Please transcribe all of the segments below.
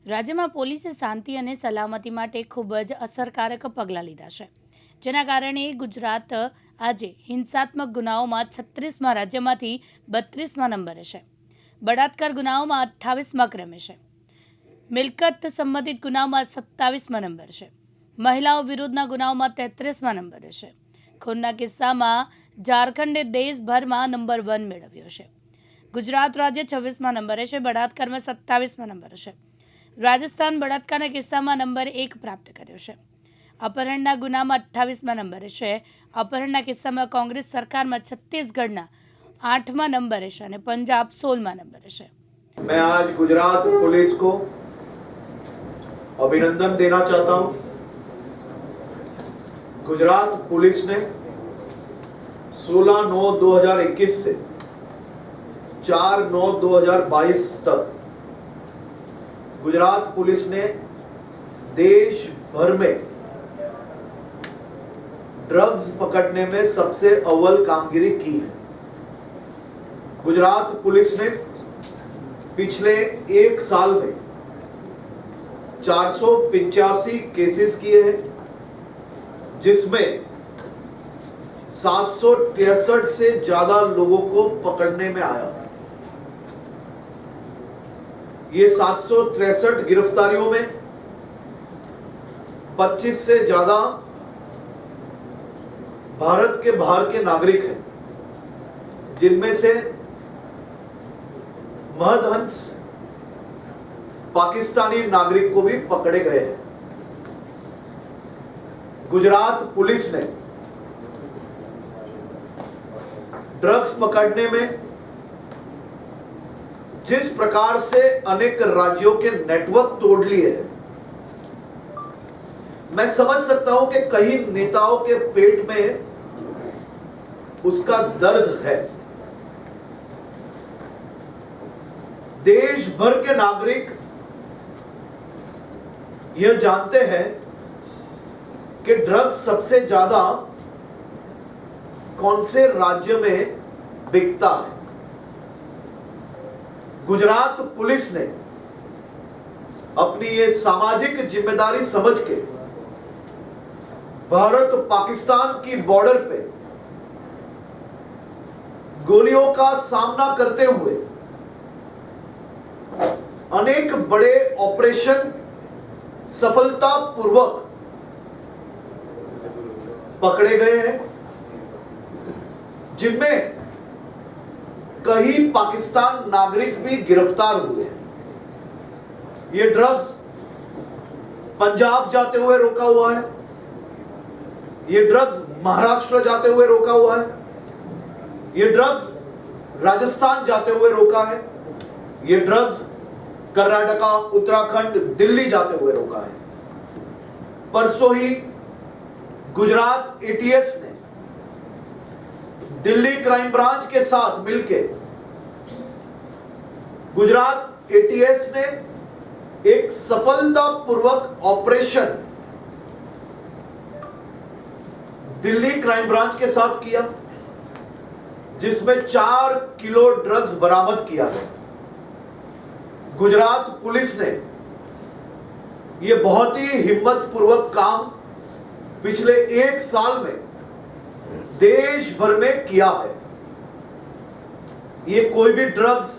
રાજ્યમાં પોલીસે શાંતિ અને સલામતી માટે ખૂબ જ અસરકારક પગલાં લીધા છે, જેના કારણે ગુજરાત આજે હિંસાત્મક ગુનાઓમાં 36મા રાજ્યમાંથી 32મા નંબરે છે. બળાત્કાર ગુનાઓમાં 28મા ક્રમે છે. મિલકત સંબંધિત ગુનાઓમાં 27મા નંબર છે. મહિલાઓ વિરુદ્ધના ગુનાઓમાં 33મા નંબરે છે. ખૂનના કિસ્સામાં ઝારખંડે દેશભરમાં નંબર 1 મેળવ્યો છે. ગુજરાત રાજ્ય 26મા નંબરે છે. બળાત્કારમાં 27મા નંબર છે. રાજસ્થાન બળાત્કારના કિસ્સામાં નંબર 1 પ્રાપ્ત કર્યો છે. અપહરણના ગુનામાં 28મા નંબરે છે. અપહરણના કિસ્સામાં કોંગ્રેસ સરકારમાં છત્તીસગઢના 8મા નંબરે છે અને પંજાબ 16મા નંબરે છે. मैं आज गुजरात पुलिस को अभिनंदन देना चाहता हूं। गुजरात पुलिस ने 16/9/2021 से 4/9/2022 तक गुजरात पुलिस ने देश भर में ड्रग्स पकड़ने में सबसे अव्वल कामगिरी की है। गुजरात पुलिस ने पिछले एक साल में 485 केसेस किए हैं, जिसमें 763 से ज्यादा लोगों को पकड़ने में आया। ये 763 गिरफ्तारियों में 25 से ज्यादा भारत के बाहर के नागरिक हैं, जिनमें से महदअंश पाकिस्तानी नागरिक को भी पकड़े गए हैं। गुजरात पुलिस ने ड्रग्स पकड़ने में जिस प्रकार से अनेक राज्यों के नेटवर्क तोड़ लिए हैं, मैं समझ सकता हूं कि कई नेताओं के पेट में उसका दर्द है। देश भर के नागरिक यह जानते हैं कि ड्रग्स सबसे ज्यादा कौन से राज्य में बिकता है। गुजरात पुलिस ने अपनी ये सामाजिक जिम्मेदारी समझ के भारत पाकिस्तान की बॉर्डर पे गोलियों का सामना करते हुए अनेक बड़े ऑपरेशन सफलतापूर्वक पकड़े गए हैं, जिनमें कई पाकिस्तान नागरिक भी गिरफ्तार हुए हैं। ये ड्रग्स पंजाब जाते हुए रोका हुआ है, ये ड्रग्स महाराष्ट्र जाते हुए रोका हुआ है, ये ड्रग्स राजस्थान जाते हुए रोका है, ये ड्रग्स कर्नाटका, उत्तराखंड, दिल्ली जाते हुए रोका है। परसों ही गुजरात एटीएस ने दिल्ली क्राइम ब्रांच के साथ मिलकर गुजरात एटीएस ने एक सफलतापूर्वक ऑपरेशन दिल्ली क्राइम ब्रांच के साथ किया, जिसमें 4 किलो ड्रग्स बरामद किया है। गुजरात पुलिस ने यह बहुत ही हिम्मतपूर्वक काम पिछले एक साल में देश भर में किया है। ये कोई भी ड्रग्स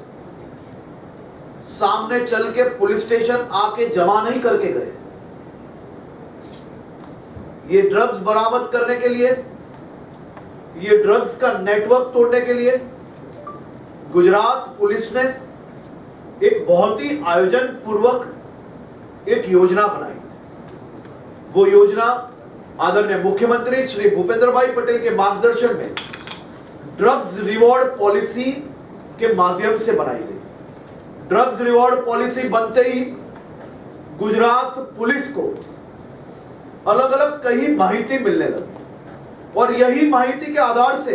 सामने चल के पुलिस स्टेशन आके जमा नहीं करके गए। ये ड्रग्स बरामद करने के लिए, ये ड्रग्स का नेटवर्क तोड़ने के लिए गुजरात पुलिस ने एक बहुत ही आयोजन पूर्वक एक योजना बनाई। वो योजना आदरणीय मुख्यमंत्री श्री भूपेंद्र भाई पटेल के मार्गदर्शन में ड्रग्स रिवॉर्ड पॉलिसी के माध्यम से बनाई गई। ड्रग्स रिवॉर्ड पॉलिसी बनते ही गुजरात पुलिस को अलग अलग कई माहिती मिलने लगी, और यही माहिती के आधार से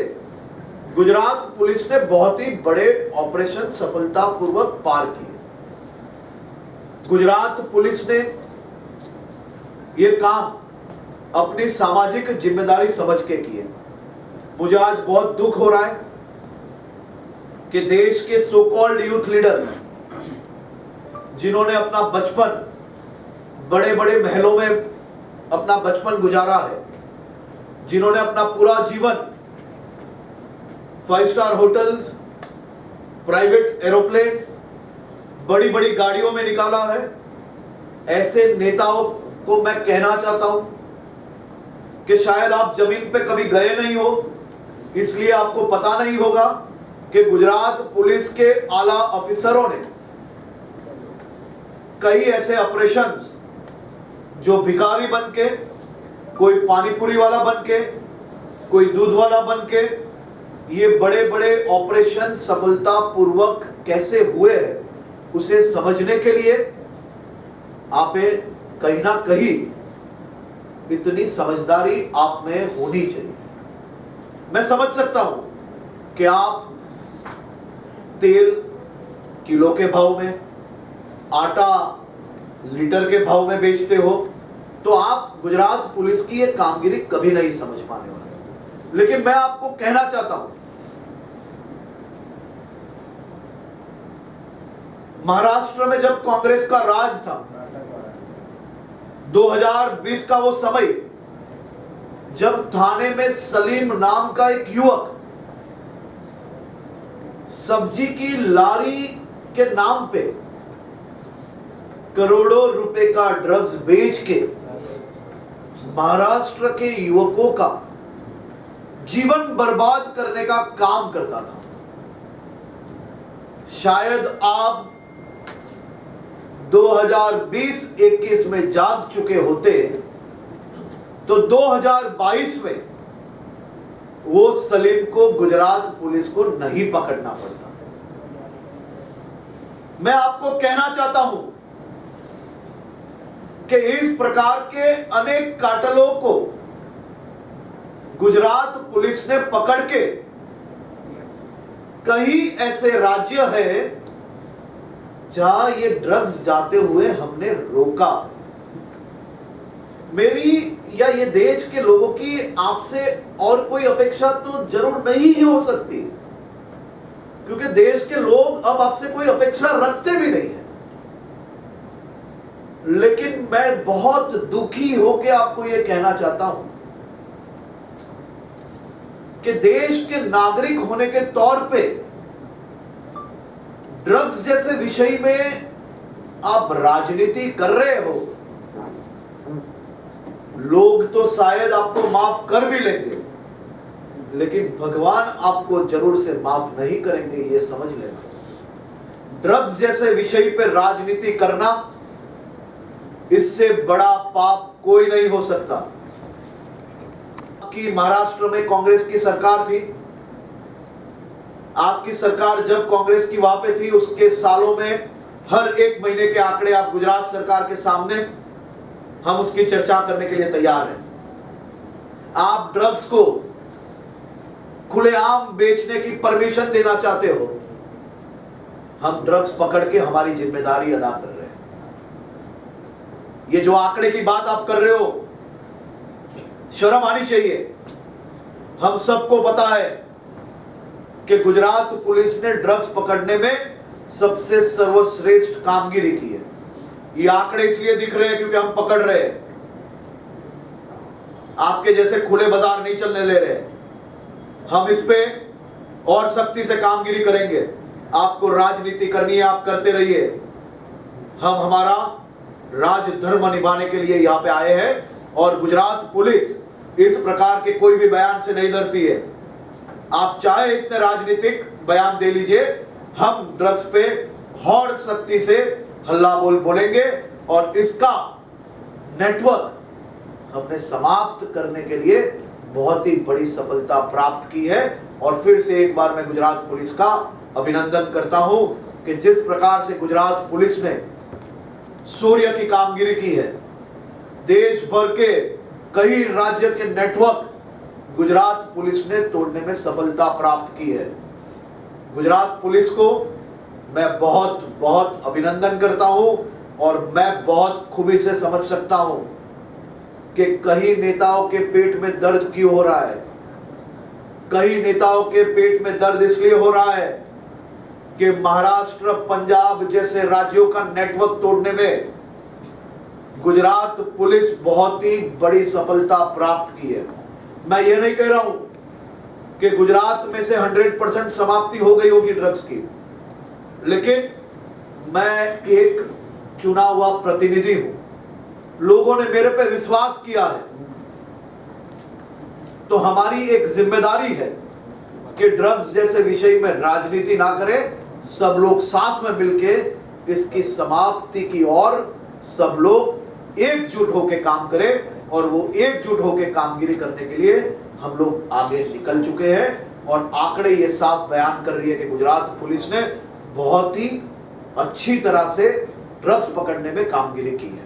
गुजरात पुलिस ने बहुत ही बड़े ऑपरेशन सफलतापूर्वक पार किए। गुजरात पुलिस ने यह काम अपनी सामाजिक जिम्मेदारी समझ के किए। मुझे आज बहुत दुख हो रहा है कि देश के सो कॉल्ड यूथ लीडर जिन्होंने अपना बचपन बड़े बड़े महलों में अपना बचपन गुजारा है, जिन्होंने अपना पूरा जीवन 5 स्टार होटल्स, प्राइवेट एरोप्लेन, बड़ी बड़ी गाड़ियों में निकाला है, ऐसे नेताओं को मैं कहना चाहता हूं कि शायद आप जमीन पे कभी गए नहीं हो, इसलिए आपको पता नहीं होगा कि गुजरात पुलिस के आला अफसरों ने कई ऐसे ऑपरेशंस जो भिखारी बन के, कोई पानीपुरी वाला बन के, कोई दूध वाला बन के, ये बड़े बड़े ऑपरेशन सफलतापूर्वक कैसे हुए हैं, उसे समझने के लिए आप कहीं ना कहीं इतनी समझदारी आप में होनी चाहिए। मैं समझ सकता हूं कि आप तेल किलो के भाव में, आटा लीटर के भाव में बेचते हो, तो आप गुजरात पुलिस की ये कामगिरी कभी नहीं समझ पाने वाले। लेकिन मैं आपको कहना चाहता हूं, महाराष्ट्र में जब कांग्रेस का राज था, 2020 का वो समय, जब थाने में सलीम नाम का एक युवक सब्जी की लारी के नाम पे करोड़ों रुपए का ड्रग्स बेच के महाराष्ट्र के युवकों का जीवन बर्बाद करने का काम करता था। शायद आप 2020-21 में जाग चुके होते तो 2022 में वो सलीम को गुजरात पुलिस को नहीं पकड़ना पड़ता। मैं आपको कहना चाहता हूं कि इस प्रकार के अनेक काटलों को गुजरात पुलिस ने पकड़ के, कई ऐसे राज्य हैं जहां ये ड्रग्स जाते हुए हमने रोका। मेरी या ये देश के लोगों की आपसे और कोई अपेक्षा तो जरूर नहीं हो सकती, क्योंकि देश के लोग अब आपसे कोई अपेक्षा रखते भी नहीं है। लेकिन मैं बहुत दुखी होकर आपको यह कहना चाहता हूं कि देश के नागरिक होने के तौर पे ड्रग्स जैसे विषय में आप राजनीति कर रहे हो। लोग तो शायद आपको माफ कर भी लेंगे, लेकिन भगवान आपको जरूर से माफ नहीं करेंगे, ये समझ लेना। ड्रग्स जैसे विषय पे राजनीति करना, इससे बड़ा पाप कोई नहीं हो सकता। आपकी महाराष्ट्र में कांग्रेस की सरकार थी, आपकी सरकार जब कांग्रेस की वहां पे थी, उसके सालों में हर एक महीने के आंकड़े आप गुजरात सरकार के सामने, हम उसकी चर्चा करने के लिए तैयार हैं। आप ड्रग्स को खुलेआम बेचने की परमिशन देना चाहते हो, हम ड्रग्स पकड़ के हमारी जिम्मेदारी अदा कर रहे हैं। ये जो आंकड़े की बात आप कर रहे हो, शर्म आनी चाहिए। हम सबको पता है कि गुजरात पुलिस ने ड्रग्स पकड़ने में सबसे सर्वश्रेष्ठ कामगिरी की है। ये आंकड़े इसलिए दिख रहे हैं क्योंकि हम पकड़ रहे हैं, आपके जैसे खुले बाजार नहीं चलने ले रहे। हम इस पे और सख्ती से कामगिरी करेंगे। आपको राजनीति करनी है, आप करते रहिए। हम हमारा राजधर्म निभाने के लिए यहां पे आए हैं, और गुजरात पुलिस इस प्रकार के कोई भी बयान से नहीं डरती है। आप चाहे इतने राजनीतिक बयान दे लीजिए, हम ड्रग्स पे और सख्ती से हल्ला बोल बोलेंगे, और इसका नेटवर्क हमने समाप्त करने के लिए बहुत ही बड़ी सफलता प्राप्त की है। और फिर से एक बार मैं गुजरात पुलिस का अभिनंदन करता हूं कि जिस प्रकार से गुजरात पुलिस ने सूर्य की कामगिरी की है, देश भर के कई राज्य के नेटवर्क गुजरात पुलिस ने तोड़ने में सफलता प्राप्त की है। गुजरात पुलिस को मैं बहुत बहुत अभिनंदन करता हूं, और मैं बहुत खूबी से समझ सकता हूं कि कई नेताओं के पेट में दर्द क्यों हो रहा है। कई नेताओं के पेट में दर्द इसलिए हो रहा है कि महाराष्ट्र, पंजाब जैसे राज्यों का नेटवर्क तोड़ने में गुजरात पुलिस बहुत ही बड़ी सफलता प्राप्त की है। मैं ये नहीं कह रहा हूं कि गुजरात में से 100% समाप्ति हो गई होगी ड्रग्स की, लेकिन मैं एक चुना हुआ प्रतिनिधि हूं, लोगों ने मेरे पे विश्वास किया है, तो हमारी एक जिम्मेदारी है कि ड्रग्स जैसे विषय में राजनीति ना करें, सब लोग साथ में मिलके इसकी समाप्ति की ओर सब लोग एकजुट होकर काम करें, और वो एकजुट होकर कामगिरी करने के लिए हम लोग आगे निकल चुके हैं। और आंकड़े ये साफ बयान कर रही है कि गुजरात पुलिस ने बहुत ही अच्छी तरह से ड्रग्स पकड़ने में कामगिरी की है।